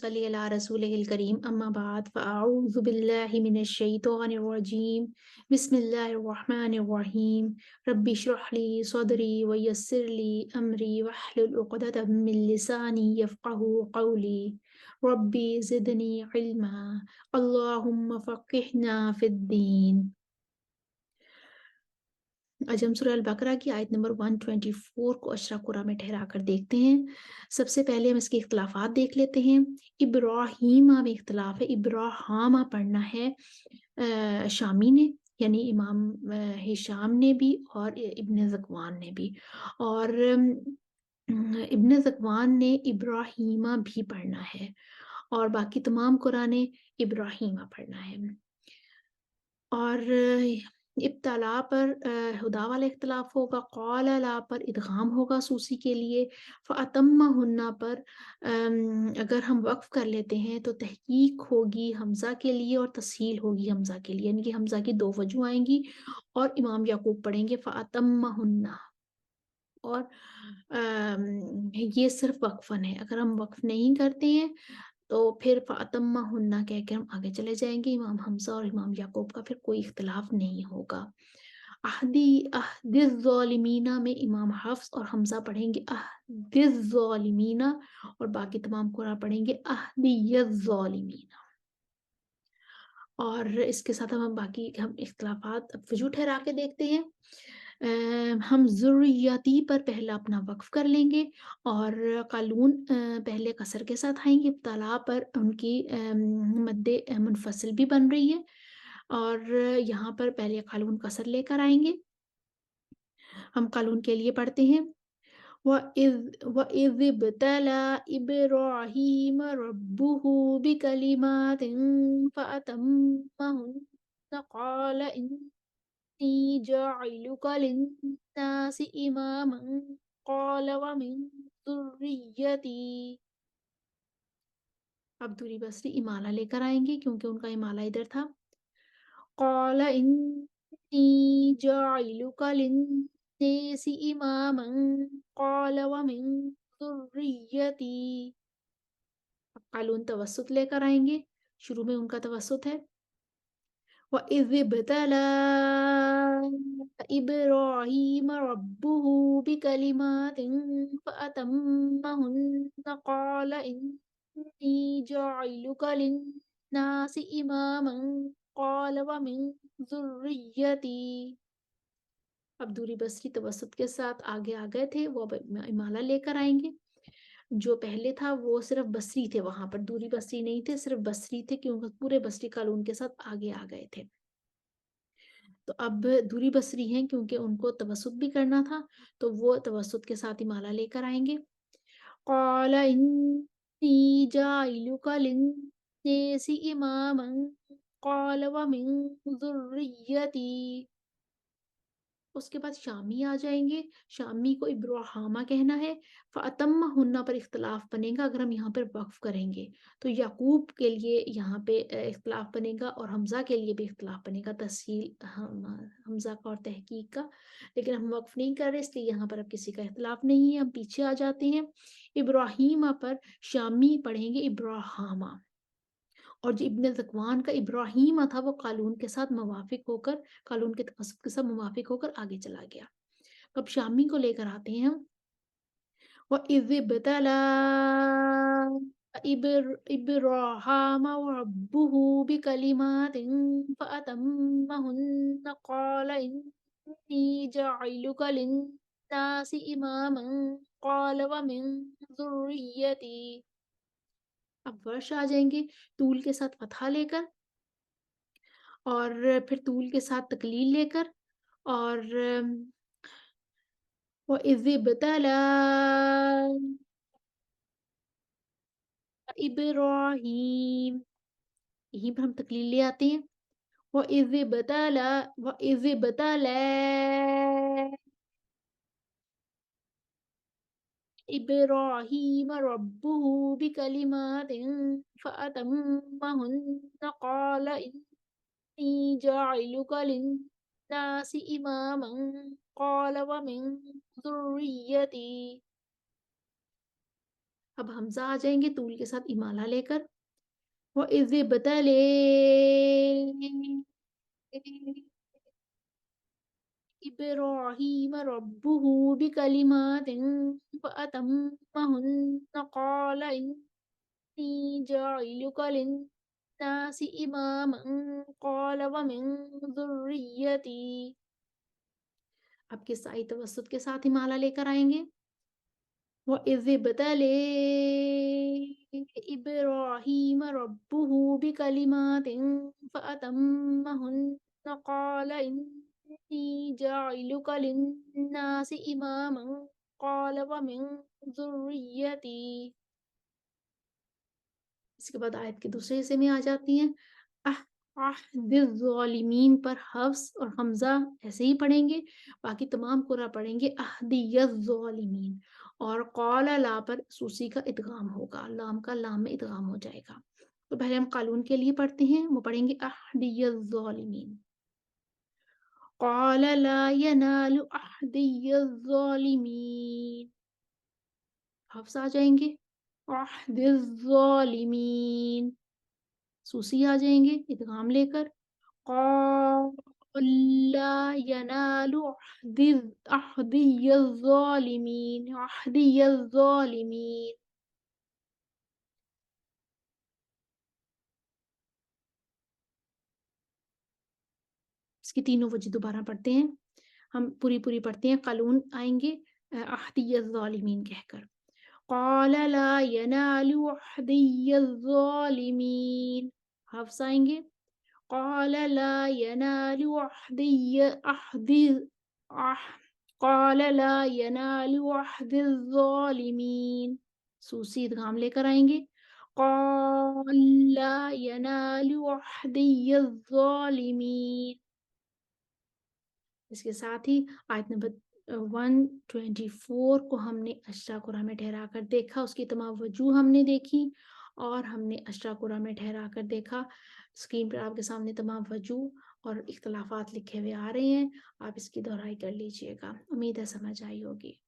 सल्ली अला रसूलिहिल करीम अम्मा बाद फ़अऊज़ु बिल्लाहि मिनश शैतानिर रजीम बिस्मिल्लाहिर रहमानिर रहीम रब्बि इश्रह ली सदरी व यस्सिर ली अमरी वहलुल उक़दतम मिन लिसानी यफ़क़हू क़ौली रब्बि ज़िदनी इल्मा अल्लाहुम्मा फ़क़्हिना फ़िद्दीन। आज हम सूरह अल-बकरा की आयत नंबर 124 को अशरा कुरा में ठहरा कर देखते हैं। सबसे पहले हम इसके इख्तिलाफ़ात देख लेते हैं। इब्राहीमा में इख्तिलाफ़ है, इब्राहामा पढ़ना है शामी ने, यानी इमाम हिशाम ने भी और इब्न ज़कवान ने भी, और इब्न ज़कवान ने इब्राहीमा भी पढ़ना है और बाकी तमाम कुरा ने इब्राहीमा पढ़ना है। और इब्तला पर हुदा वाला इख्तिलाफ होगा, क़ाला ला पर इदगाम होगा सूसी के लिए, फ़अतम्महुन्ना पर अगर हम वक़्फ़ कर लेते हैं तो तहक़ीक़ होगी हमज़ा के लिए और तस्हील होगी हमज़ा के लिए, यानी कि हमज़ा की दो वजूह आएँगी और इमाम याकूब पढ़ेंगे फ़अतम्महुन्ना। और ये सिर्फ़ वक़फ़न है, अगर हम वक़्फ़ नहीं करते हैं तो फिर फ़अतम्महुन्ना कह के हम आगे चले जाएँगे। इमाम हमज़ा और इमाम याकूब का फिर कोई इख्तिलाफ़ नहीं होगा। अहदिज़-ज़ालिमीना में इमाम हफ्स और हमज़ा पढ़ेंगे अहदिज़-ज़ालिमीना और बाकी तमाम कुरा पढ़ेंगे अहदियज़-ज़ालिमीना। और इसके साथ हम बाकी हम इख्तिलाफ़ात वजू ठहरा के देखते हैं। हम ज़ुर्रियती पर पहला अपना वक़्फ़ कर लेंगे और क़ालून पहले कसर के साथ आएँगे, इब्तला पर उनकी मद्दे मुनफ़सिल भी बन रही है और यहाँ पर पहले क़ालून कसर लेकर आएँगे। हम क़ालून के लिए पढ़ते हैं वइज़ इब्तला इब्राहीम रब्बुहु बिकलिमातिन फ़अतम्महुन्ना क़ाल इन्नी जाइलुका लिन्नासि इमामन क़ाल व मिन ज़ुर्रिय्यती। अब दूरी बसरी इमाला लेकर आएँगे क्योंकि उनका इमाला इधर था। क़ाल इन्नी जाइलुका लिन्नासि इमामन क़ाल व मिन ज़ुर्रिय्यती। अब क़ालून तवस्सुत लेकर आएँगे, शुरू में उनका तवस्सुत है। वइज़ इब्तला इब्राहीम रब्बुहु बिकलिमातिन फ़अतम्महुन्ना क़ाल इन्नी जाइलुका लिन्नासि इमामन क़ाल व मिन ज़ुर्रिय्यती। अब दूरी बसरी तवस्सुत के साथ आगे आ गए थे, वो अब इमाला लेकर आएँगे। जो पहले था वो सिर्फ़ बसरी थे, वहाँ पर दूरी बसरी नहीं थे, सिर्फ़ बसरी थे क्योंकि पूरे बसरी क़ालून के साथ आगे आ गए थे। तो अब दूरी बसरी हैं क्योंकि उनको तवस्सुत भी करना था, तो वो तवस्सुत के साथ इमाला लेकर आएँगे। क़ाल इन्नी जाइलुका लिन्नासि इमामन क़ाल व मिन ज़ुर्रिय्यती। उसके बाद शामी आ जाएँगे, शामी को इब्राहामा कहना है, फ़अतम्महुन्ना पर इख्तिलाफ़ बनेगा अगर हम यहाँ पर वक़्फ़ करेंगे। तो याकूब के लिए यहाँ पे इख्तिलाफ़ बनेगा और हमज़ा के लिए भी इख्तिलाफ़ बनेगा, तस्हील हमज़ा का और तहक़ीक़ का। लेकिन हम वक़्फ़ नहीं कर रहे इसलिए यहाँ पर अब किसी का इख्तिलाफ़ नहीं है, हम पीछे आ जाते हैं। इब्राहीमा पर शामी पढ़ेंगे इब्राहामा और जो इब्न ज़कवान का इब्राहीमा था वो क़ालून के साथ मुवाफ़िक होकर, क़ालून के तवस्सुत के साथ मुवाफ़िक होकर आगे चला गया। अब शामी को लेकर आते हैं हम। वइज़ इब्तला इब्राहामा रब्बुहु बिकलिमातिन फ़अतम्महुन्ना क़ाल इन्नी जाइलुका लिन्नासि इमामन क़ाल व मिन ज़ुर्रिय्यती। अब वर्ष आ जाएँगे तूल के साथ फ़तहा लेकर और फिर तूल के साथ तक़लील लेकर और वइज़ इब्तला इब्राहीम, यहीं पर हम तक़लील ले आते हैं। वइज़ इब्तला इब्राहीम रब्बुहु बिकलिमातिन फ़अतम्महुन्ना क़ाल इन्नी जाइलुका लिन्नासि इमामन क़ाल व मिन ज़ुर्रिय्यती। अब हमज़ा आ जाएँगे तूल के साथ इमाला लेकर। وَإِذِ ابْتَلَىٰ إِبْرَاهِيمَ رَبُّهُ بِكَلِمَاتٍ فَأَتَمَّهُنَّ قَالَ إِنِّي جَاعِلُكَ لِلنَّاسِ إِمَامًا قَالَ وَمِن ذُرِّيَّتِي अब किस्सा-ई तवस्सुत के साथ हिमाला लेकर आएँगे। وَإِذِ ابْتَلَىٰ إِبْرَاهِيمَ رَبُّهُ بِكَلِمَاتٍ فَأَتَمَّهُنَّ قَالَ إِنِّي جَاعِلُكَ لِلنَّاسِ إِمَامًا قَالَ وَمِن ذُرِّيَّتِي इसके बाद आयत के दूसरे हिस्से में आ जाती हैं। अह अहदिज़्ज़ालिमीन पर हफ्स और हमज़ा ऐसे ही पढ़ेंगे, बाकी तमाम कुर्रा पढ़ेंगे अहदियज़्ज़ालिमीन और क़ाल ला पर सूसी का इदगाम होगा, लाम का लाम में इदगाम हो जाएगा। तो पहले हम कालून के लिए पढ़ते हैं, वो पढ़ेंगे अहदियज़्ज़ालिमीन। क़ाल ला यनालु अहदियज़्ज़ालिमीन हफ्स आ जाएंगे अहदिज़्ज़ालिमीन सूसी आ जाएंगे इदगाम लेकर क़ाल ला यनालु अहदियज़्ज़ालिमीन इसकी तीनों वजह दोबारा पढ़ते हैं। हम पूरी पढ़ते हैं, कालून आएंगे अहदियज़्ज़ालिमीन कहकर। क़ाल ला यनालु अहदियज़्ज़ालिमीन हफ्स आएंगे क़ाल ला यनालु अह क़ाल ला यनालु अहदिज़्ज़ालिमीन सूसी इदगाम लेकर आएंगे क़ाल ला यनालु अहदियज़्ज़ालिमीन इसके साथ ही आयत नंबर 124 को हमने अशरा कुरा में ठहरा कर देखा, उसकी तमाम वजूह हमने देखी और हमने अशरा कुरा में ठहरा कर देखा। स्क्रीन पर आपके सामने तमाम वजूह और इख्तलाफात लिखे हुए आ रहे हैं, आप इसकी दोहराई कर लीजिएगा। उम्मीद है समझ आई होगी।